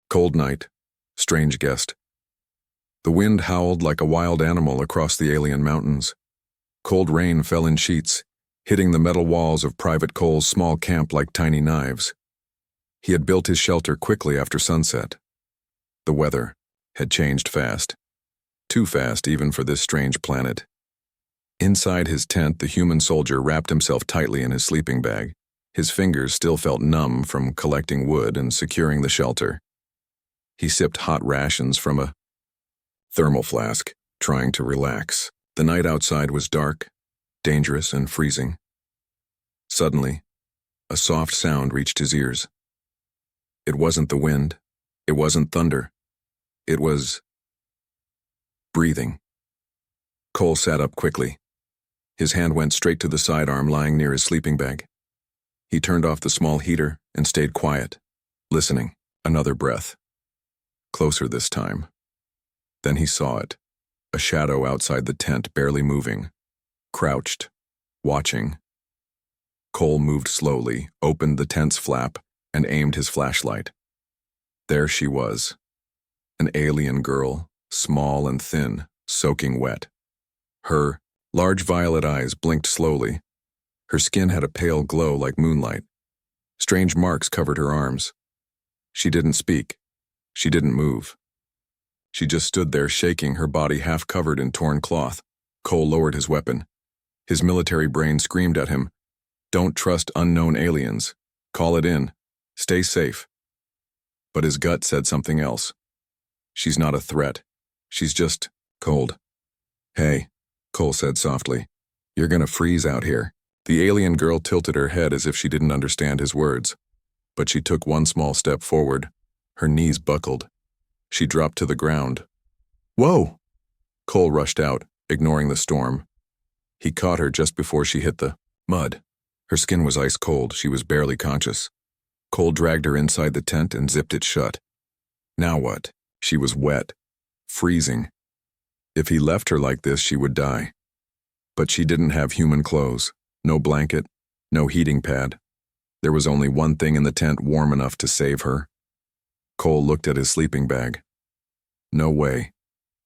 Cold night. Strange guest. The wind howled like a wild animal across the alien mountains. Cold rain fell in sheets, hitting the metal walls of Private Cole's small camp like tiny knives. He had built his shelter quickly after sunset. The weather had changed fast. Too fast even for this strange planet. Inside his tent, the human soldier wrapped himself tightly in his sleeping bag. His fingers still felt numb from collecting wood and securing the shelter. He sipped hot rations from a thermal flask, trying to relax. The night outside was dark, dangerous, and freezing. Suddenly, a soft sound reached his ears. It wasn't the wind. It wasn't thunder. It was breathing. Cole sat up quickly. His hand went straight to the sidearm lying near his sleeping bag. He turned off the small heater and stayed quiet, listening. Another breath. Closer this time. Then he saw it. A shadow outside the tent, barely moving. Crouched. Watching. Cole moved slowly, opened the tent's flap, and aimed his flashlight. There she was. An alien girl, small and thin, soaking wet. Her large violet eyes blinked slowly. Her skin had a pale glow like moonlight. Strange marks covered her arms. She didn't speak. She didn't move. She just stood there shaking, her body half covered in torn cloth. Cole lowered his weapon. His military brain screamed at him, "Don't trust unknown aliens. Call it in. Stay safe." But his gut said something else. She's not a threat. She's just cold. "Hey," Cole said softly. "You're gonna freeze out here." The alien girl tilted her head as if she didn't understand his words. But she took one small step forward. Her knees buckled. She dropped to the ground. "Whoa!" Cole rushed out, ignoring the storm. He caught her just before she hit the mud. Her skin was ice cold. She was barely conscious. Cole dragged her inside the tent and zipped it shut. Now what? She was wet. Freezing. If he left her like this, she would die. But she didn't have human clothes. No blanket. No heating pad. There was only one thing in the tent warm enough to save her. Cole looked at his sleeping bag. "No way,"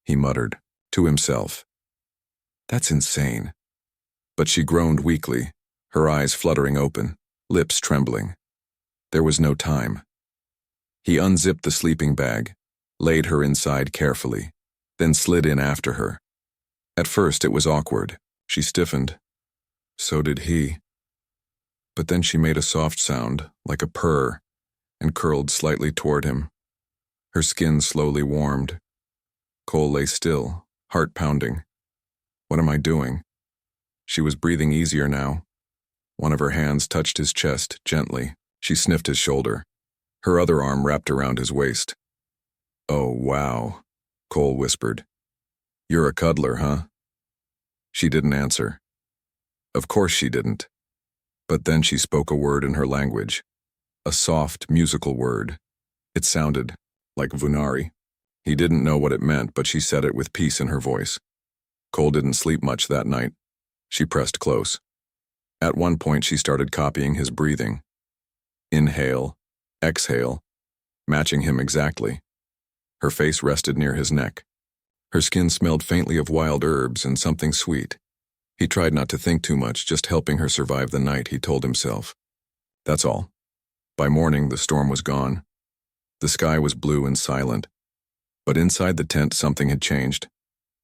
he muttered, to himself. "That's insane." But she groaned weakly, her eyes fluttering open, lips trembling. There was no time. He unzipped the sleeping bag, laid her inside carefully, then slid in after her. At first it was awkward. She stiffened. So did he. But then she made a soft sound, like a purr, and curled slightly toward him. Her skin slowly warmed. Cole lay still, heart pounding. What am I doing? She was breathing easier now. One of her hands touched his chest, gently. She sniffed his shoulder. Her other arm wrapped around his waist. "Oh, wow," Cole whispered. "You're a cuddler, huh?" She didn't answer. Of course she didn't. But then she spoke a word in her language. A soft, musical word. It sounded like Vunari. He didn't know what it meant, but she said it with peace in her voice. Cole didn't sleep much that night. She pressed close. At one point she started copying his breathing. Inhale, exhale, matching him exactly. Her face rested near his neck. Her skin smelled faintly of wild herbs and something sweet. He tried not to think too much, just helping her survive the night, he told himself. That's all. By morning, the storm was gone. The sky was blue and silent. But inside the tent, something had changed.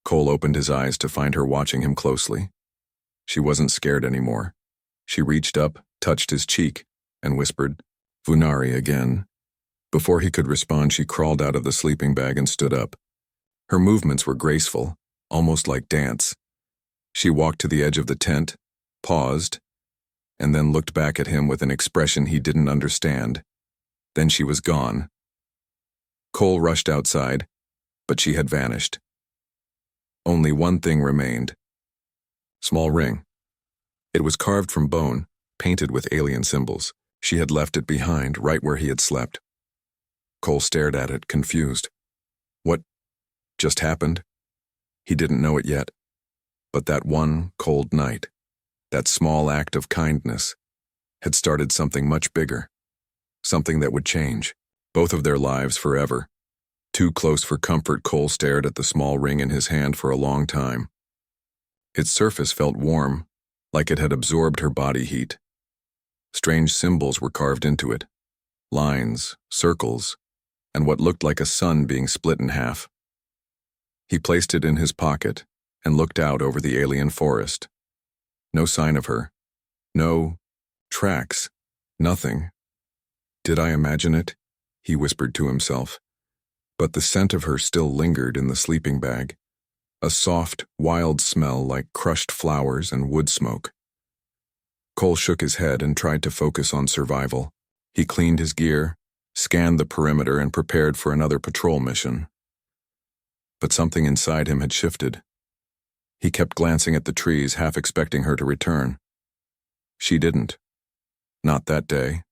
Cole opened his eyes to find her watching him closely. She wasn't scared anymore. She reached up, touched his cheek, and whispered, "Vunari again." Before he could respond, she crawled out of the sleeping bag and stood up. Her movements were graceful, almost like dance. She walked to the edge of the tent, paused, and then looked back at him with an expression he didn't understand. Then she was gone. Cole rushed outside, but she had vanished. Only one thing remained. Small ring. It was carved from bone, painted with alien symbols. She had left it behind, right where he had slept. Cole stared at it, confused. What just happened? He didn't know it yet. But that one cold night, that small act of kindness, had started something much bigger. Something that would change Both of their lives forever. Too close for comfort, Cole stared at the small ring in his hand for a long time. Its surface felt warm, like it had absorbed her body heat. Strange symbols were carved into it. Lines, circles, and what looked like a sun being split in half. He placed it in his pocket and looked out over the alien forest. No sign of her. No tracks. Nothing. Did I imagine it? He whispered to himself. But the scent of her still lingered in the sleeping bag. A soft, wild smell like crushed flowers and wood smoke. Cole shook his head and tried to focus on survival. He cleaned his gear, scanned the perimeter, and prepared for another patrol mission. But something inside him had shifted. He kept glancing at the trees, half expecting her to return. She didn't. Not that day.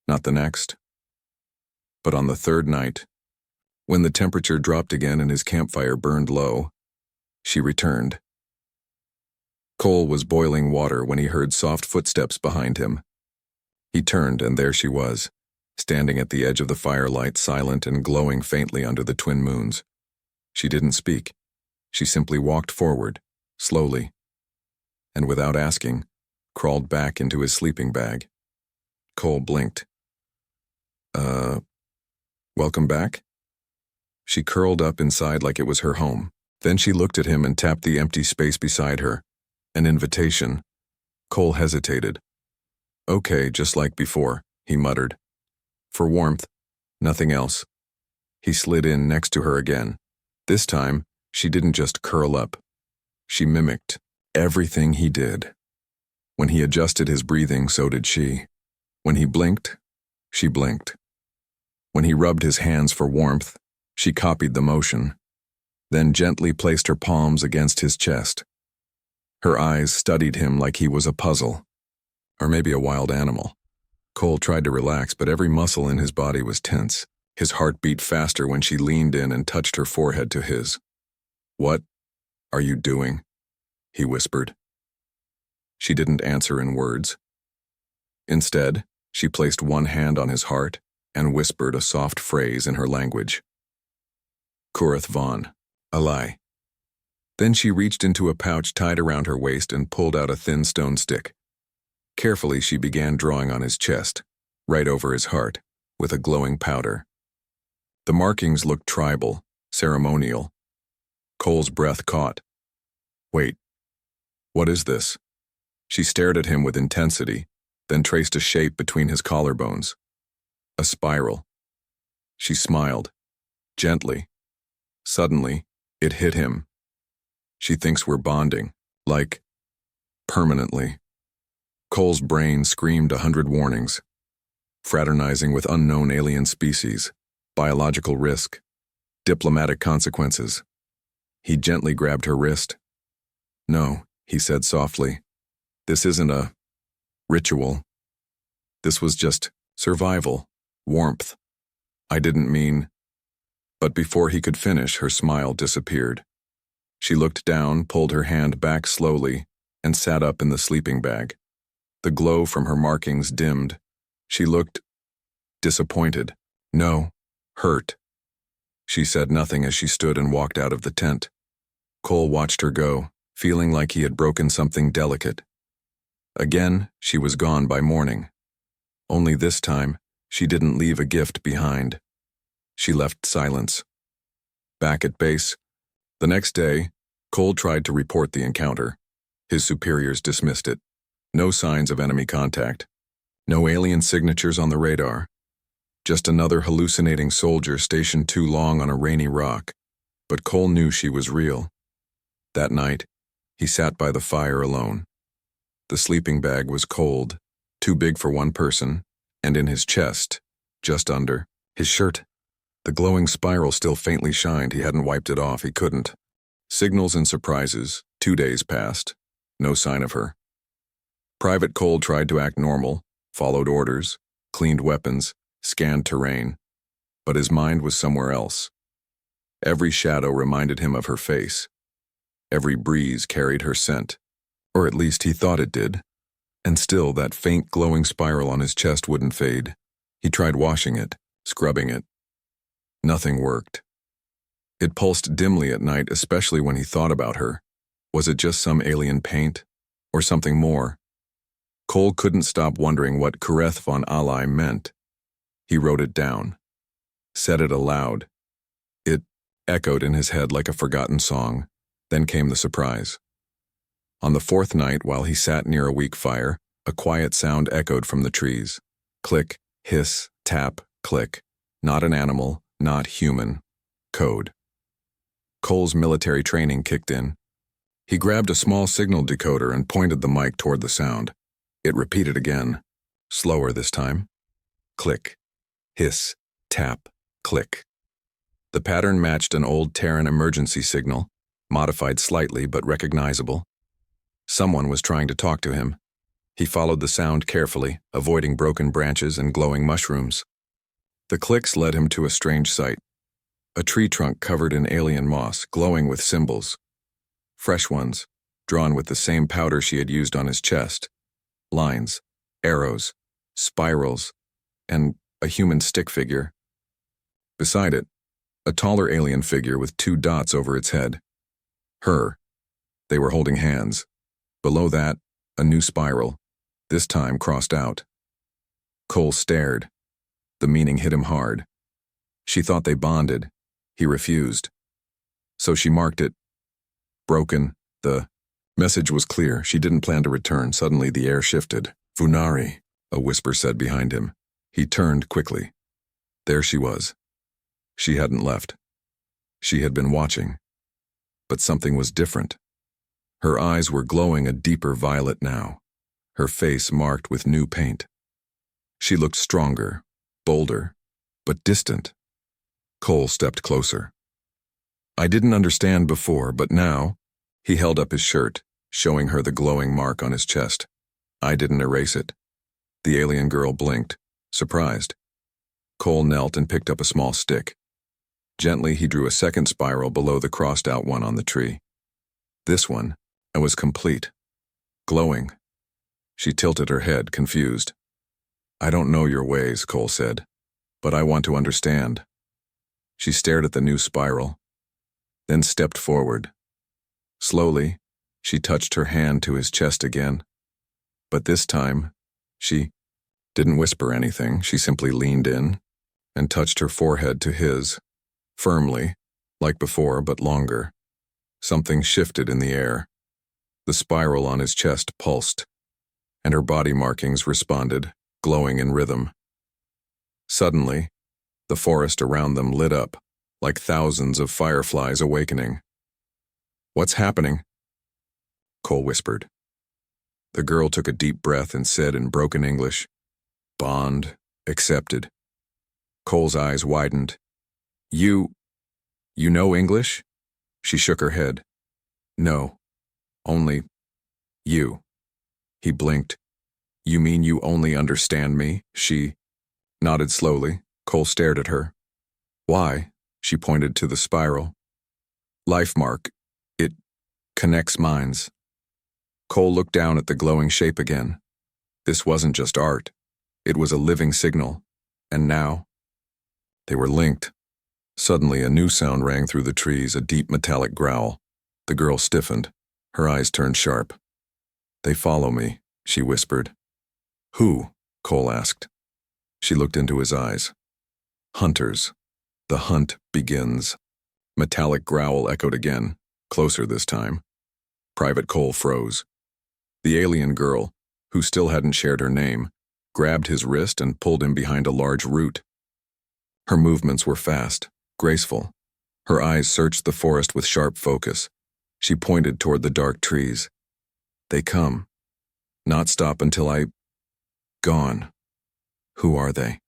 Not the next. But on the third night, when the temperature dropped again and his campfire burned low, she returned. Cole was boiling water when he heard soft footsteps behind him. He turned, and there she was, standing at the edge of the firelight, silent and glowing faintly under the twin moons. She didn't speak. She simply walked forward, slowly, and without asking, crawled back into his sleeping bag. Cole blinked. Welcome back? She curled up inside like it was her home. Then she looked at him and tapped the empty space beside her. An invitation. Cole hesitated. Okay, just like before, he muttered. For warmth, nothing else. He slid in next to her again. This time, she didn't just curl up. She mimicked everything he did. When he adjusted his breathing, so did she. When he blinked, she blinked. When he rubbed his hands for warmth, she copied the motion, then gently placed her palms against his chest. Her eyes studied him like he was a puzzle, or maybe a wild animal. Cole tried to relax, but every muscle in his body was tense. His heart beat faster when she leaned in and touched her forehead to his. What are you doing? He whispered. She didn't answer in words. Instead, she placed one hand on his heart and whispered a soft phrase in her language. Kurith Vaughn, Alai. Then she reached into a pouch tied around her waist and pulled out a thin stone stick. Carefully, she began drawing on his chest, right over his heart, with a glowing powder. The markings looked tribal, ceremonial. Cole's breath caught. Wait, what is this? She stared at him with intensity, then traced a shape between his collarbones. A spiral. She smiled, gently. Suddenly, it hit him. She thinks we're bonding, like, permanently. Cole's brain screamed 100 warnings. Fraternizing with unknown alien species, biological risk, diplomatic consequences. He gently grabbed her wrist. No, he said softly. This isn't a ritual. This was just survival, warmth. I didn't mean... But before he could finish, her smile disappeared. She looked down, pulled her hand back slowly, and sat up in the sleeping bag. The glow from her markings dimmed. She looked disappointed. No, hurt. She said nothing as she stood and walked out of the tent. Cole watched her go, feeling like he had broken something delicate. Again, she was gone by morning. Only this time, she didn't leave a gift behind. She left silence. Back at base, the next day, Cole tried to report the encounter. His superiors dismissed it. No signs of enemy contact. No alien signatures on the radar. Just another hallucinating soldier stationed too long on a rainy rock. But Cole knew she was real. That night, he sat by the fire alone. The sleeping bag was cold, too big for one person, and in his chest, just under, his shirt. The glowing spiral still faintly shined. He hadn't wiped it off. He couldn't. Signals and surprises. 2 days passed. No sign of her. Private Cole tried to act normal, followed orders, cleaned weapons, scanned terrain. But his mind was somewhere else. Every shadow reminded him of her face. Every breeze carried her scent. Or at least he thought it did. And still that faint glowing spiral on his chest wouldn't fade. He tried washing it, scrubbing it. Nothing worked. It pulsed dimly at night, especially when he thought about her. Was it just some alien paint? Or something more? Cole couldn't stop wondering what Kareth von Alai meant. He wrote it down. Said it aloud. It echoed in his head like a forgotten song. Then came the surprise. On the fourth night, while he sat near a weak fire, a quiet sound echoed from the trees. Click, hiss, tap, click. Not an animal, not human. Code. Cole's military training kicked in. He grabbed a small signal decoder and pointed the mic toward the sound. It repeated again, slower this time. Click, hiss, tap, click. The pattern matched an old Terran emergency signal, modified slightly but recognizable. Someone was trying to talk to him. He followed the sound carefully, avoiding broken branches and glowing mushrooms. The clicks led him to a strange sight. A tree trunk covered in alien moss, glowing with symbols. Fresh ones, drawn with the same powder she had used on his chest. Lines, arrows, spirals, and a human stick figure. Beside it, a taller alien figure with 2 dots over its head. Her. They were holding hands. Below that, a new spiral, this time crossed out. Cole stared. The meaning hit him hard. She thought they bonded. He refused. So she marked it. Broken. The message was clear. She didn't plan to return. Suddenly the air shifted. Funari, a whisper said behind him. He turned quickly. There she was. She hadn't left. She had been watching. But something was different. Her eyes were glowing a deeper violet now, her face marked with new paint. She looked stronger, bolder, but distant. Cole stepped closer. I didn't understand before, but now, he held up his shirt, showing her the glowing mark on his chest. I didn't erase it. The alien girl blinked, surprised. Cole knelt and picked up a small stick. Gently, he drew a second spiral below the crossed-out one on the tree. This one, and was complete. Glowing. She tilted her head, confused. I don't know your ways, Cole said, but I want to understand. She stared at the new spiral, then stepped forward. Slowly, she touched her hand to his chest again. But this time, she didn't whisper anything. She simply leaned in and touched her forehead to his, firmly, like before, but longer. Something shifted in the air. The spiral on his chest pulsed, and her body markings responded, glowing in rhythm. Suddenly, the forest around them lit up, like thousands of fireflies awakening. What's happening? Cole whispered. The girl took a deep breath and said in broken English, Bond accepted. Cole's eyes widened. You know English? She shook her head. No, only you. He blinked. You mean you only understand me? She nodded slowly. Cole stared at her. Why? She pointed to the spiral. Life mark. It connects minds. Cole looked down at the glowing shape again. This wasn't just art. It was a living signal. And now? They were linked. Suddenly, a new sound rang through the trees, a deep metallic growl. The girl stiffened. Her eyes turned sharp. They follow me, she whispered. Who? Cole asked. She looked into his eyes. Hunters. The hunt begins. Metallic growl echoed again, closer this time. Private Cole froze. The alien girl, who still hadn't shared her name, grabbed his wrist and pulled him behind a large root. Her movements were fast, graceful. Her eyes searched the forest with sharp focus. She pointed toward the dark trees. They come. Not stop until I... Gone. Who are they?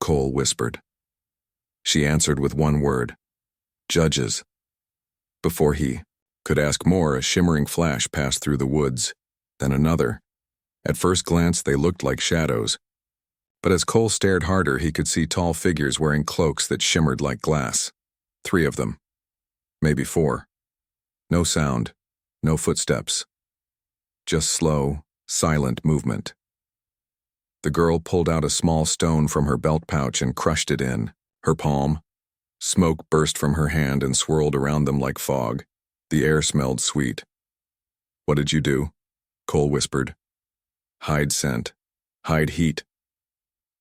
Cole whispered. She answered with one word. Judges. Before he could ask more, a shimmering flash passed through the woods, then another. At first glance, they looked like shadows. But as Cole stared harder, he could see tall figures wearing cloaks that shimmered like glass. 3 of them. Maybe 4. No sound, no footsteps. Just slow, silent movement. The girl pulled out a small stone from her belt pouch and crushed it in her palm. Smoke burst from her hand and swirled around them like fog. The air smelled sweet. "What did you do?" Cole whispered. "Hide scent. Hide heat."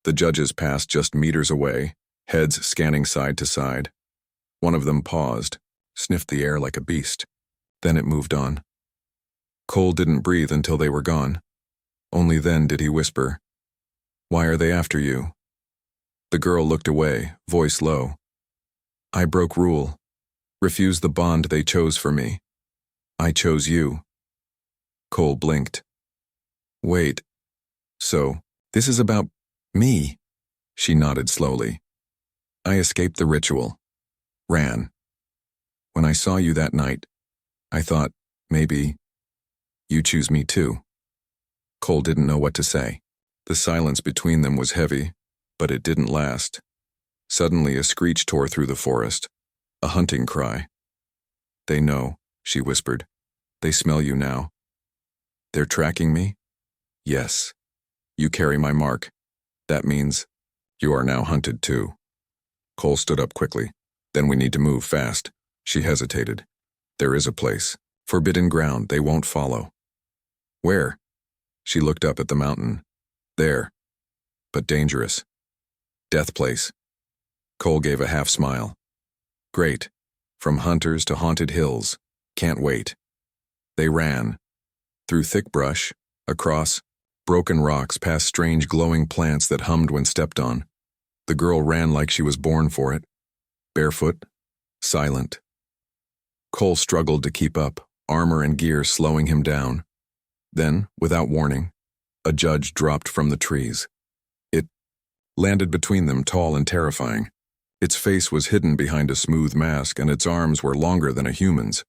The judges passed just meters away, heads scanning side to side. One of them paused, sniffed the air like a beast. Then it moved on. Cole didn't breathe until they were gone. Only then did he whisper, "Why are they after you?" The girl looked away, voice low. "I broke rule. Refused the bond they chose for me. I chose you." Cole blinked. "Wait. So, this is about me?" She nodded slowly. "I escaped the ritual. Ran. When I saw you that night, I thought, maybe, you choose me too." Cole didn't know what to say. The silence between them was heavy, but it didn't last. Suddenly a screech tore through the forest. A hunting cry. "They know," she whispered. "They smell you now." "They're tracking me?" "Yes. You carry my mark. That means you are now hunted too." Cole stood up quickly. "Then we need to move fast." She hesitated. "There is a place. Forbidden ground. They won't follow." "Where?" She looked up at the mountain. "There. But dangerous. Death place." Cole gave a half smile. "Great. From hunters to haunted hills. Can't wait." They ran. Through thick brush, across broken rocks, past strange glowing plants that hummed when stepped on. The girl ran like she was born for it. Barefoot, silent. Cole struggled to keep up, armor and gear slowing him down. Then, without warning, a judge dropped from the trees. It landed between them, tall and terrifying. Its face was hidden behind a smooth mask, and its arms were longer than a human's.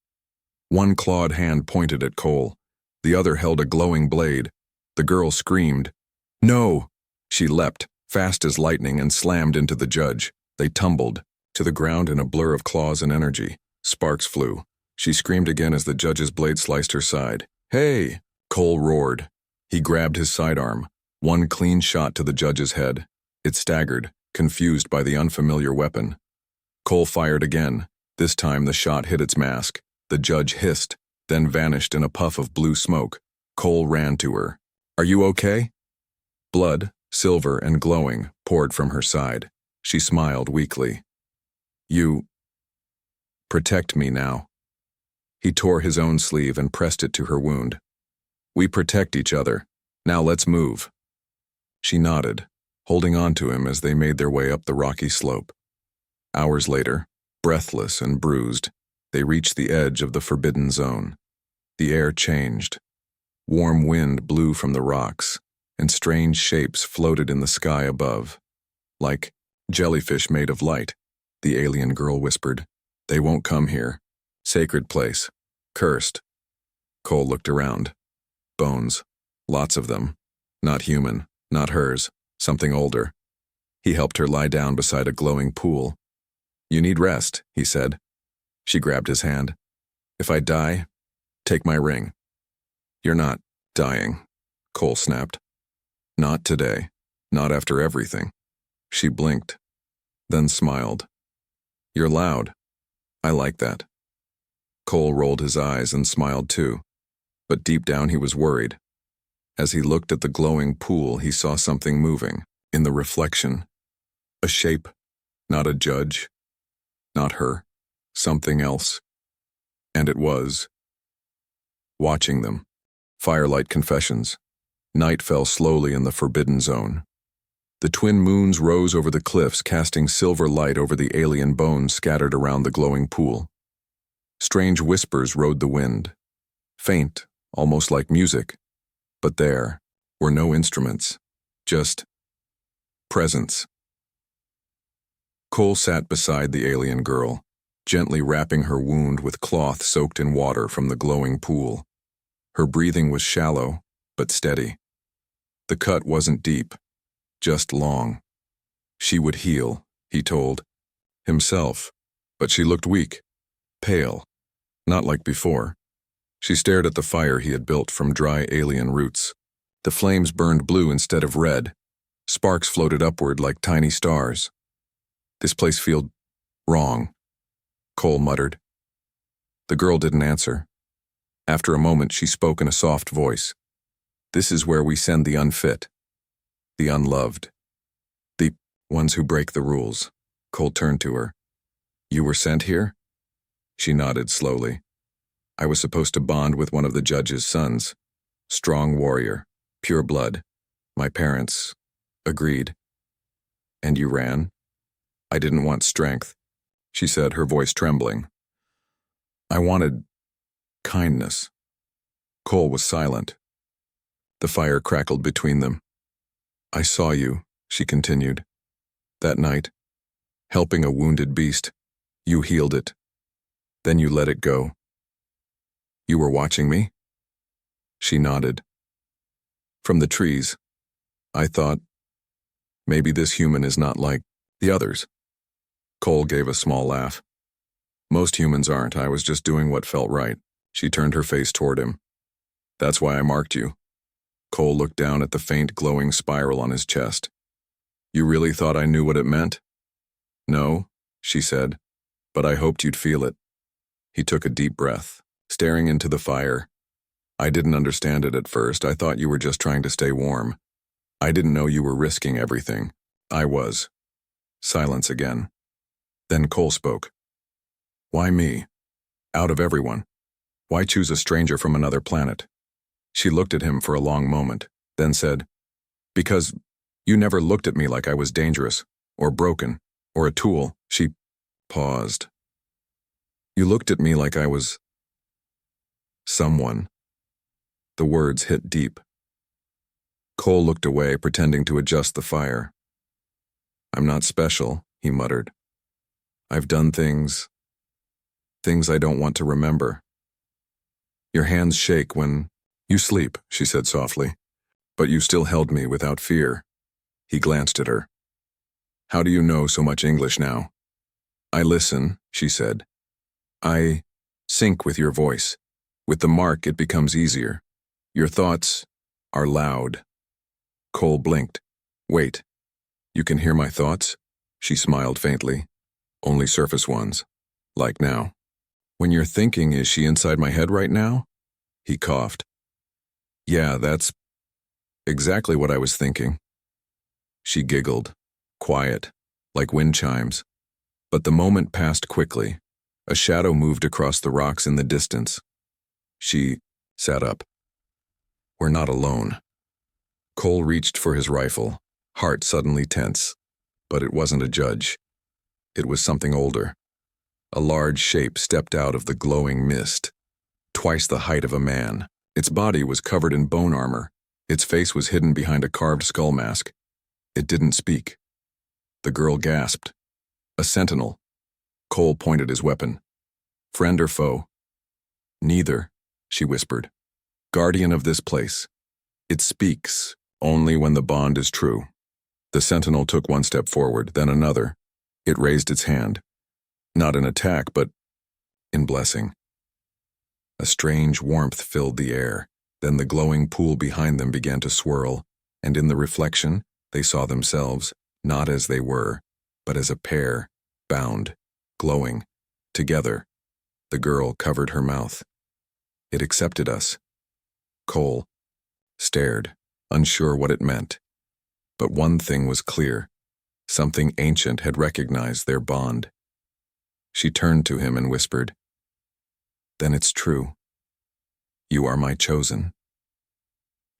One clawed hand pointed at Cole. The other held a glowing blade. The girl screamed, "No!" She leapt, fast as lightning, and slammed into the judge. They tumbled to the ground in a blur of claws and energy. Sparks flew. She screamed again as the judge's blade sliced her side. "Hey!" Cole roared. He grabbed his sidearm. One clean shot to the judge's head. It staggered, confused by the unfamiliar weapon. Cole fired again. This time the shot hit its mask. The judge hissed, then vanished in a puff of blue smoke. Cole ran to her. "Are you okay?" Blood, silver and glowing, poured from her side. She smiled weakly. "You protect me now." He tore his own sleeve and pressed it to her wound. "We protect each other. Now let's move." She nodded, holding on to him as they made their way up the rocky slope. Hours later, breathless and bruised, they reached the edge of the forbidden zone. The air changed. Warm wind blew from the rocks, and strange shapes floated in the sky above. "Like jellyfish made of light," the alien girl whispered. "They won't come here. Sacred place. Cursed." Cole looked around. Bones. Lots of them. Not human. Not hers. Something older. He helped her lie down beside a glowing pool. "You need rest," he said. She grabbed his hand. "If I die, take my ring." "You're not dying," Cole snapped. "Not today. Not after everything." She blinked, then smiled. "You're loud. I like that." Cole rolled his eyes and smiled too, but deep down he was worried. As he looked at the glowing pool, he saw something moving in the reflection. A shape, not a judge, not her, something else. And it was watching them. Firelight confessions. Night fell slowly in the forbidden zone. The twin moons rose over the cliffs, casting silver light over the alien bones scattered around the glowing pool. Strange whispers rode the wind. Faint, almost like music. But there were no instruments, just presence. Cole sat beside the alien girl, gently wrapping her wound with cloth soaked in water from the glowing pool. Her breathing was shallow, but steady. The cut wasn't deep, just long. She would heal, he told himself, but she looked weak, pale, not like before. She stared at the fire he had built from dry alien roots. The flames burned blue instead of red, Sparks floated upward like tiny stars. This place feels wrong, Cole muttered. The girl didn't answer. After a moment, she spoke in a soft voice. This is where we send the unfit, the unloved, the ones who break the rules. Cole turned to her. You were sent here? She nodded slowly. I was supposed to bond with one of the judge's sons. Strong warrior, pure blood. My parents agreed. And you ran? I didn't want strength, she said, her voice trembling. I wanted kindness. Cole was silent. The fire crackled between them. I saw you, she continued. That night, helping a wounded beast, you healed it. Then you let it go. You were watching me? She nodded. From the trees, I thought, maybe this human is not like the others. Cole gave a small laugh. Most humans aren't. I was just doing what felt right. She turned her face toward him. That's why I marked you. Cole looked down at the faint glowing spiral on his chest. You really thought I knew what it meant? No, she said, but I hoped you'd feel it. He took a deep breath, staring into the fire. I didn't understand it at first. I thought you were just trying to stay warm. I didn't know you were risking everything. I was. Silence again. Then Cole spoke. Why me? Out of everyone. Why choose a stranger from another planet? She looked at him for a long moment, then said, Because you never looked at me like I was dangerous, or broken, or a tool. She paused. You looked at me like I was someone. The words hit deep. Cole looked away, pretending to adjust the fire. I'm not special, he muttered. I've done things I don't want to remember. Your hands shake when you sleep, she said softly, but you still held me without fear. He glanced at her. How do you know so much English now? I listen, she said. I sync with your voice. With the mark, it becomes easier. Your thoughts are loud. Cole blinked. Wait, you can hear my thoughts? She smiled faintly. Only surface ones. Like now. When you're thinking, is she inside my head right now? He coughed. Yeah, that's exactly what I was thinking. She giggled, quiet, like wind chimes. But the moment passed quickly. A shadow moved across the rocks in the distance. She sat up. We're not alone. Cole reached for his rifle, heart suddenly tense. But it wasn't a judge. It was something older. A large shape stepped out of the glowing mist. Twice the height of a man. Its body was covered in bone armor. Its face was hidden behind a carved skull mask. It didn't speak. The girl gasped. A sentinel. Cole pointed his weapon. Friend or foe? Neither, she whispered. Guardian of this place. It speaks only when the bond is true. The sentinel took one step forward, then another. It raised its hand. Not in attack, but in blessing. A strange warmth filled the air. Then the glowing pool behind them began to swirl, and in the reflection, they saw themselves, not as they were, but as a pair, bound, glowing, together. The girl covered her mouth. It accepted us. Cole stared, unsure what it meant. But one thing was clear. Something ancient had recognized their bond. She turned to him and whispered, Then it's true. You are my chosen.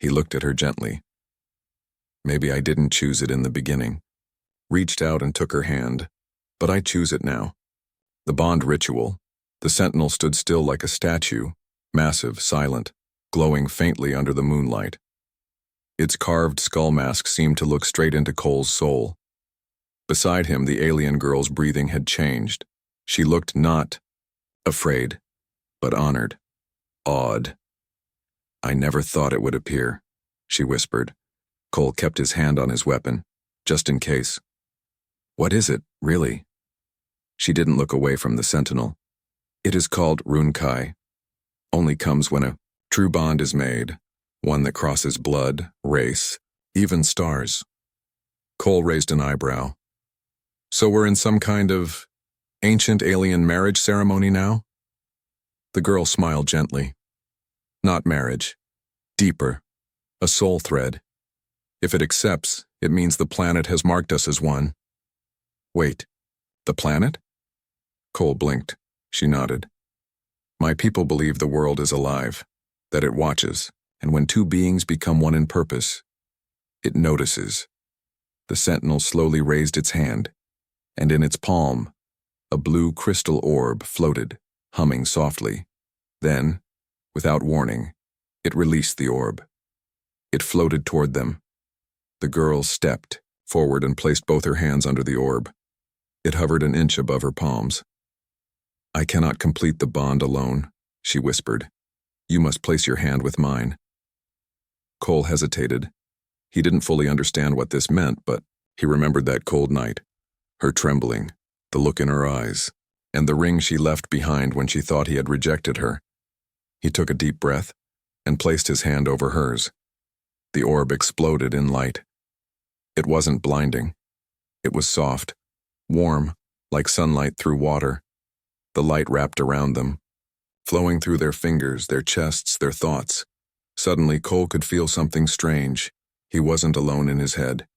He looked at her gently. Maybe I didn't choose it in the beginning. Reached out and took her hand, but I choose it now. The bond ritual. The sentinel stood still like a statue, massive, silent, glowing faintly under the moonlight. Its carved skull mask seemed to look straight into Cole's soul. Beside him, the alien girl's breathing had changed. She looked not afraid, but honored, awed. I never thought it would appear, she whispered. Cole kept his hand on his weapon, just in case. What is it, really? She didn't look away from the sentinel. It is called Runkai. Only comes when a true bond is made, one that crosses blood, race, even stars. Cole raised an eyebrow. So we're in some kind of ancient alien marriage ceremony now? The girl smiled gently. Not marriage. Deeper. A soul thread. If it accepts, it means the planet has marked us as one. Wait, the planet? Cole blinked. She nodded. My people believe the world is alive, that it watches, and when two beings become one in purpose, it notices. The sentinel slowly raised its hand, and in its palm, a blue crystal orb floated, humming softly. Then, without warning, it released the orb. It floated toward them. The girl stepped forward and placed both her hands under the orb. It hovered an inch above her palms. I cannot complete the bond alone, she whispered. You must place your hand with mine. Cole hesitated. He didn't fully understand what this meant, but he remembered that cold night, her trembling, the look in her eyes, and the ring she left behind when she thought he had rejected her. He took a deep breath and placed his hand over hers. The orb exploded in light. It wasn't blinding. It was soft, warm, like sunlight through water. The light wrapped around them, flowing through their fingers, their chests, their thoughts. Suddenly, Cole could feel something strange. He wasn't alone in his head.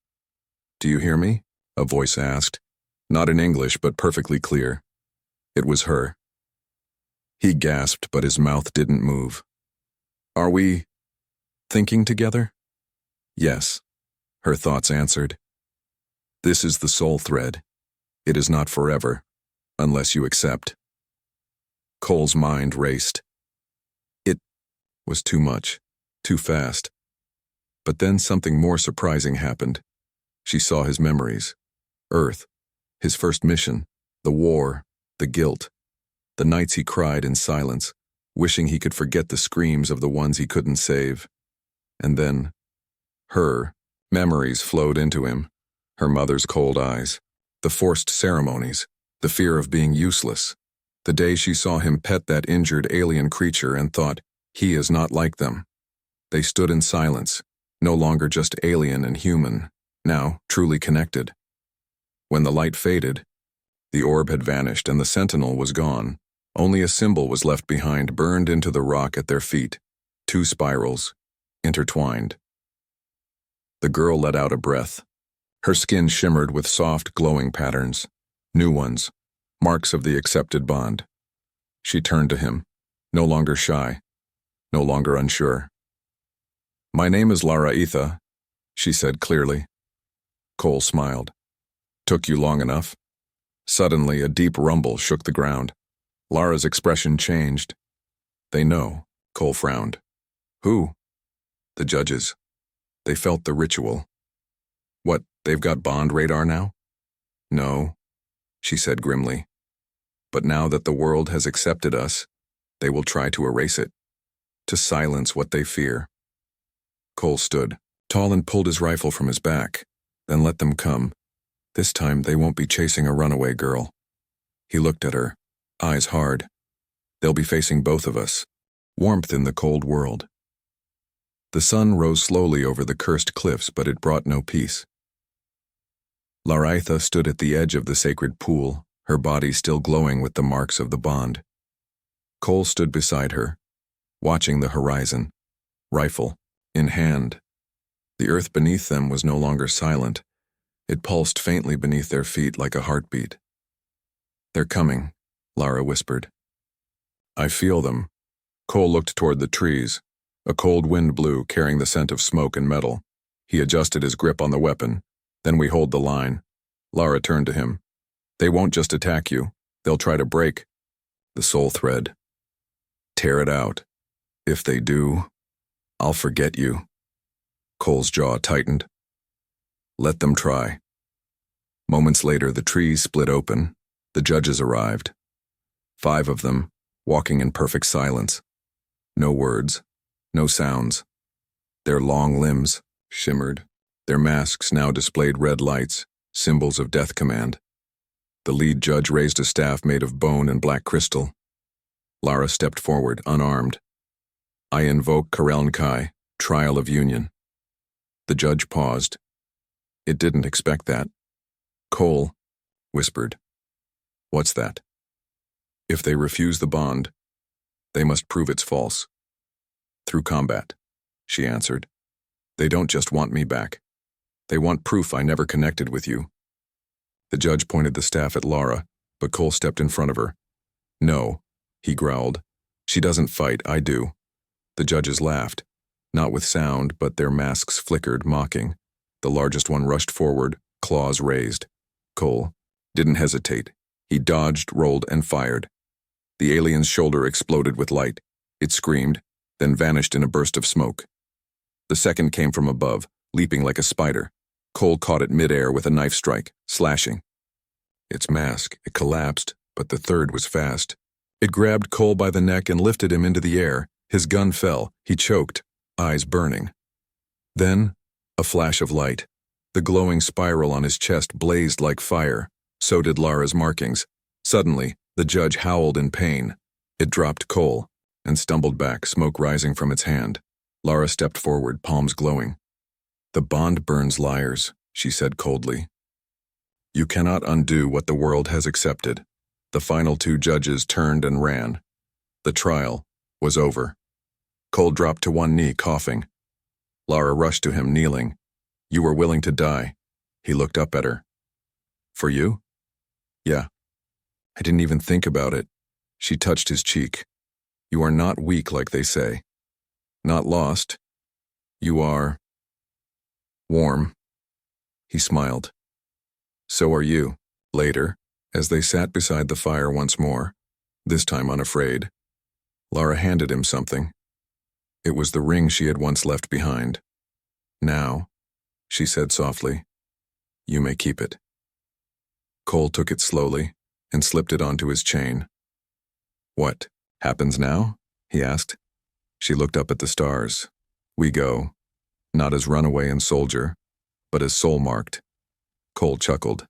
Do you hear me? A voice asked. Not in English, but perfectly clear. It was her. He gasped, but his mouth didn't move. Are we thinking together? Yes, her thoughts answered. This is the soul thread. It is not forever, unless you accept. Cole's mind raced. It was too much, too fast. But then something more surprising happened. She saw his memories. Earth, his first mission, the war, the guilt, the nights he cried in silence, wishing he could forget the screams of the ones he couldn't save. And then, her memories flowed into him, her mother's cold eyes, the forced ceremonies, the fear of being useless, the day she saw him pet that injured alien creature and thought, he is not like them. They stood in silence, no longer just alien and human, now truly connected. When the light faded, the orb had vanished and the sentinel was gone. Only a symbol was left behind, burned into the rock at their feet, two spirals, intertwined. The girl let out a breath. Her skin shimmered with soft, glowing patterns, new ones, marks of the accepted bond. She turned to him, no longer shy, no longer unsure. My name is Lara, she said clearly. Cole smiled. Took you long enough? Suddenly, a deep rumble shook the ground. Lara's expression changed. They know, Cole frowned. Who? The judges. They felt the ritual. What, they've got bond radar now? No, she said grimly. But now that the world has accepted us, they will try to erase it, to silence what they fear. Cole stood, tall, and pulled his rifle from his back, then let them come. This time they won't be chasing a runaway girl. He looked at her, eyes hard. They'll be facing both of us. Warmth in the cold world. The sun rose slowly over the cursed cliffs, but it brought no peace. Lara stood at the edge of the sacred pool, her body still glowing with the marks of the bond. Cole stood beside her, watching the horizon, rifle in hand. The earth beneath them was no longer silent. It pulsed faintly beneath their feet like a heartbeat. They're coming, Lara whispered. I feel them. Cole looked toward the trees. A cold wind blew, carrying the scent of smoke and metal. He adjusted his grip on the weapon. Then we hold the line. Lara turned to him. They won't just attack you. They'll try to break the soul thread. Tear it out. If they do, I'll forget you. Cole's jaw tightened. Let them try. Moments later, the trees split open. The judges arrived. 5 of them, walking in perfect silence. No words, no sounds. Their long limbs shimmered. Their masks now displayed red lights, symbols of death command. The lead judge raised a staff made of bone and black crystal. Lara stepped forward, unarmed. I invoke Kareln Kai, trial of union. The judge paused. It didn't expect that. Cole whispered. What's that? If they refuse the bond, they must prove it's false. Through combat, she answered. They don't just want me back. They want proof I never connected with you. The judge pointed the staff at Lara, but Cole stepped in front of her. No, he growled. She doesn't fight, I do. The judges laughed, not with sound, but their masks flickered, mocking. The largest one rushed forward, claws raised. Cole didn't hesitate. He dodged, rolled, and fired. The alien's shoulder exploded with light. It screamed, then vanished in a burst of smoke. The second came from above, leaping like a spider. Cole caught it midair with a knife strike, slashing. Its mask, it collapsed, but the third was fast. It grabbed Cole by the neck and lifted him into the air. His gun fell. He choked, eyes burning. Then, a flash of light. The glowing spiral on his chest blazed like fire. So did Lara's markings. Suddenly, the judge howled in pain. It dropped Cole and stumbled back, smoke rising from its hand. Lara stepped forward, palms glowing. The bond burns liars, she said coldly. You cannot undo what the world has accepted. The final two judges turned and ran. The trial was over. Cole dropped to one knee, coughing. Lara rushed to him, kneeling. You were willing to die. He looked up at her. For you? Yeah. I didn't even think about it. She touched his cheek. You are not weak like they say. Not lost. You are warm. He smiled. So are you. Later, as they sat beside the fire once more, this time unafraid, Lara handed him something. It was the ring she had once left behind. Now, she said softly, you may keep it. Cole took it slowly and slipped it onto his chain. What happens now? He asked. She looked up at the stars. We go, not as runaway and soldier, but as soul-marked. Cole chuckled.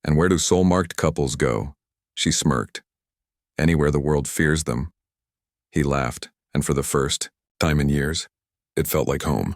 And where do soul-marked couples go? She smirked. Anywhere the world fears them. He laughed, and for the first time in years, it felt like home.